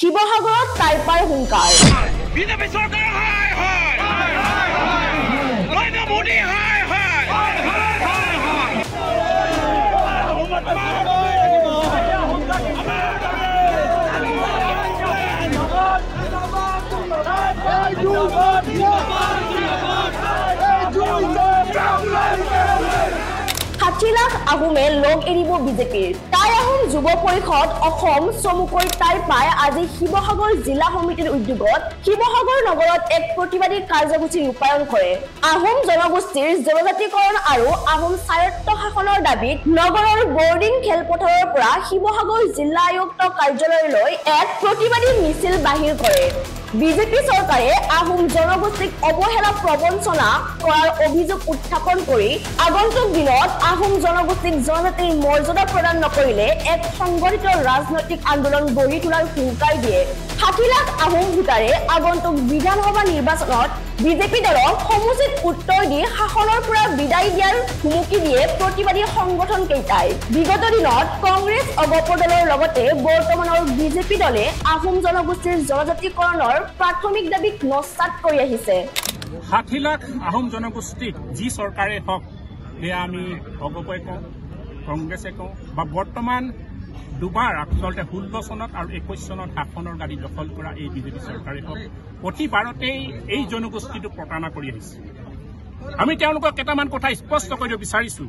শিৱসাগৰত টাইপাৰ হুংকাৰ বিজেপি চৰকাৰ হাই হাই নৰেন্দ্ৰ মোদী হাই হাই লাখ আহোমে লগ এৰিব বিজেপিৰ টাই আহোম যুৱ পৰিষদ অসম চমুকৈ টাইপাই আজি শিৱসাগৰ জিলা সমিতিৰ উদ্যোগত শিৱসাগৰ নগৰত এক প্ৰতিবাদী কাৰ্যসূচী ৰূপায়ণ কৰে আহোম জনগোষ্ঠীৰ জনজাতিকৰণ আৰু আহোম স্বায়ত্ত শাসনৰ দাবীত নগৰৰ বৰ্ডিং খেলপথাৰৰ পৰা শিৱসাগৰ জিলা আয়ুক্ত কাৰ্যালয়লৈ এক প্ৰতিবাদী মিছিল বাহিৰ কৰে বিজেপি চৰকাৰে আহোম জনগোষ্ঠীক অৱহেলা প্ৰবঞ্চনা কৰাৰ অভিযোগ উত্থাপন কৰি আগন্তুক দিনত আহোম জনগোষ্ঠীক জনজাতিৰ মৰ্যাদা প্ৰদান নকৰিলে এক সংগঠিত ৰাজনৈতিক আন্দোলন গঢ়ি তোলাৰ হুংকাৰ দিয়ে ৬০ লাখ আহোম ভোটাৰে আগন্তুক বিধানসভা নিৰ্বাচনত বিজেপি দলক সমুচিত উত্তৰ দি শাসনৰ পৰা বিদায় দিয়াৰ হুমকি দিয়ে প্ৰতিবাদী সংগঠন কেইটাই বিগত দিনত কংগ্ৰেছ অগপদলৰ লগতে বৰ্তমানৰ বিজেপি দলে আহোম জনগোষ্ঠীৰ জনজাতিকৰণৰ প্ৰাথমিক দাবীক নস্যাৎ কৰি আহিছে ৬০ লাখ আহোম জনগোষ্ঠীক যি চৰকাৰে হওক সেয়া আমি অগপই কওঁ কংগ্ৰেছে কওঁ বা বৰ্তমান দুবাৰ আচলতে 16 চনত আৰু 21 চনত শাসনৰ গাড়ী দখল কৰা এই বিজেপি চৰকাৰে হওক প্ৰতিবাৰতেই এই জনগোষ্ঠীটোক প্ৰতাৰণা কৰি আহিছে আমি তেওঁলোকক কেইটামান কথা স্পষ্ট কৰিব বিচাৰিছো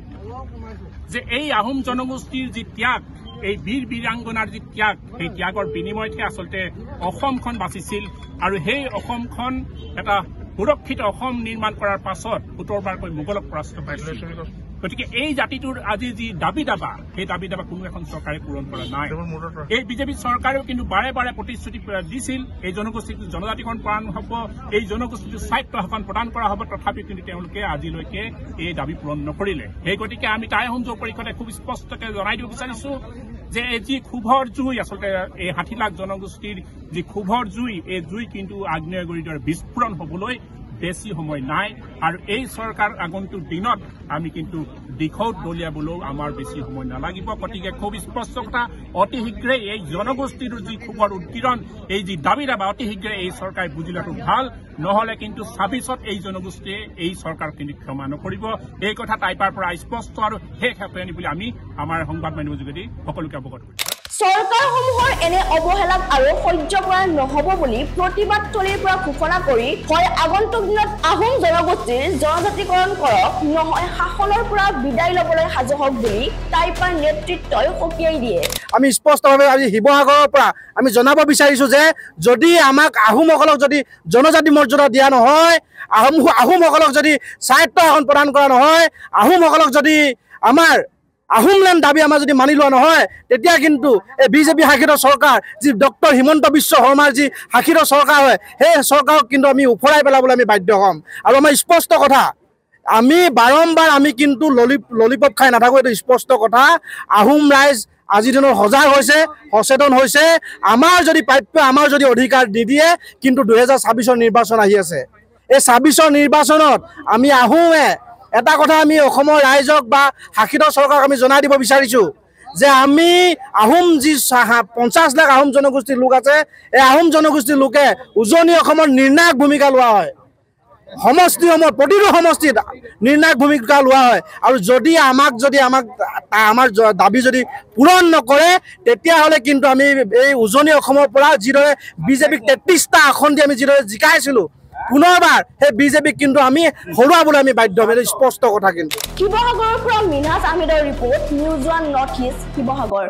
যে এই আহোম জনগোষ্ঠীৰ যি ত্যাগ এই বীৰ বীৰাংগনাৰ যি ত্যাগ সেই ত্যাগৰ বিনিময়তহে আচলতে অসমখন বাচিছিল আৰু সেই অসমখন এটা সুৰক্ষিত অসম নিৰ্মাণ কৰাৰ পাছত ৭০ বাৰকৈ মোগলক পৰাস্ত পাইছিল গতিকে এই জাতিটোৰ আজি যি দাবী দাবা সেই দাবী দাবা কোনো এখন চৰকাৰে পূৰণ কৰা নাই এই বিজেপি চৰকাৰেও কিন্তু বাৰে বাৰে প্ৰতিশ্ৰুতি দিছিল এই জনগোষ্ঠীটো জনজাতিকৰণ প্ৰদান হ'ব এই জনগোষ্ঠীটো স্বায়ত্ব শাসন প্ৰদান কৰা হ'ব তথাপি কিন্তু তেওঁলোকে আজিলৈকে এই দাবী পূৰণ নকৰিলে সেই গতিকে আমি টাই আহোম যুৱ পৰিষদে খুব স্পষ্টকৈ জনাই দিব বিচাৰিছো যে যি ক্ষোভৰ জুই আচলতে এই ৬০ লাখ জনগোষ্ঠীৰ যি ক্ষোভৰ জুই এই জুই কিন্তু আগ্নেয়গিৰিৰ দৰে বিস্ফোৰণ হ'বলৈ বেছি সময় নাই আৰু এই চৰকাৰ আগন্তুক দিনত আমি কিন্তু দিশত দলিয়াবলৈও আমাৰ বেছি সময় নালাগিব গতিকে খুব স্পষ্ট কথা অতি শীঘ্ৰেই এই জনগোষ্ঠীৰ যি ক্ষোভৰ উৎকীৰ্ণ এই যি দাবী দাবা অতি শীঘ্ৰে এই চৰকাৰে বুজি লোৱাটো ভাল নহলে কিন্তু ২৬ত এই জনগোষ্ঠীয়ে এই চৰকাৰ কিন্তু ক্ষমা নকৰিব এই কথা টাইপাৰ পৰা স্পষ্ট আৰু শেষ হয়নি বুলি আমি আমাৰ সংবাদ মাধ্যমৰ যোগেদি সকলোকে অৱগত কৰিছো চৰকাৰসমূহৰ এনে অৱহেলাক আৰু সহ্য কৰা নহব বুলি প্ৰতিবাদথলীৰ পৰা ঘোষণা কৰি হয় আগন্তুক দিনত আহোম জনগোষ্ঠীৰ জনজাতিকৰণ কৰক নহয় শাসনৰ পৰা বিদায় ল'বলৈ সাজু হওক বুলি টাইপাৰ নেতৃত্বই সকীয়াই দিয়ে আমি স্পষ্টভাৱে আজি শিৱসাগৰৰ পৰা আমি জনাব বিচাৰিছো যে যদি আমাক আহোমসকলক যদি জনজাতি মৰ্যাদা দিয়া নহয় আহোমসকলক যদি স্বায়ত্ব শাসন প্ৰদান কৰা নহয় আহোমসকলক যদি আমাৰ আহোমলেণ্ড দাবী আমাৰ যদি মানি লোৱা নহয় তেতিয়া কিন্তু এই বিজেপি শাসিত চৰকাৰ যি ডক্টৰ হিমন্ত বিশ্ব শৰ্মাৰ যি শাসিত চৰকাৰ হয় সেই চৰকাৰক কিন্তু আমি উফৰাই পেলাবলৈ আমি বাধ্য হ'ম আৰু আমাৰ স্পষ্ট কথা আমি বাৰম্বাৰ আমি কিন্তু ললিপপ খাই নাথাকোঁ এইটো স্পষ্ট কথা আহোম ৰাইজ আজিৰ দিনত সজাগ হৈছে সচেতন হৈছে আমাৰ যদি প্ৰাপ্য আমাৰ যদি অধিকাৰ নিদিয়ে কিন্তু ২০২৬ৰ নিৰ্বাচন আহি আছে এই ২৬ৰ নিৰ্বাচনত আমি আহোমে এটা কথা আমি অসমৰ ৰাইজক বা শাসিত চৰকাৰক আমি জনাই দিব বিচাৰিছো যে আমি আহোম যি ৫০ লাখ আহোম জনগোষ্ঠীৰ লোক আছে এই আহোম জনগোষ্ঠীৰ লোকে উজনি অসমৰ নিৰ্ণায়ক ভূমিকা লোৱা হয় সমষ্টিসমূহ প্ৰতিটো সমষ্টিত নিৰ্ণায়ক ভূমিকা লোৱা হয় আৰু যদি আমাৰ দাবী যদি পূৰণ নকৰে তেতিয়াহ'লে কিন্তু আমি এই উজনি অসমৰ পৰা যিদৰে বিজেপিক ৩৩টা আসন দি আমি যিদৰে জিকাইছিলোঁ পুনৰবাৰ সেই বিজেপিক কিন্তু আমি হৰুৱাবলৈ আমি বাধ্য হ'ম এইটো স্পষ্ট কথা কিন্তু শিৱসাগৰৰ পৰা মিনহাজ আহমেদৰ report news 1 north east Sivasagar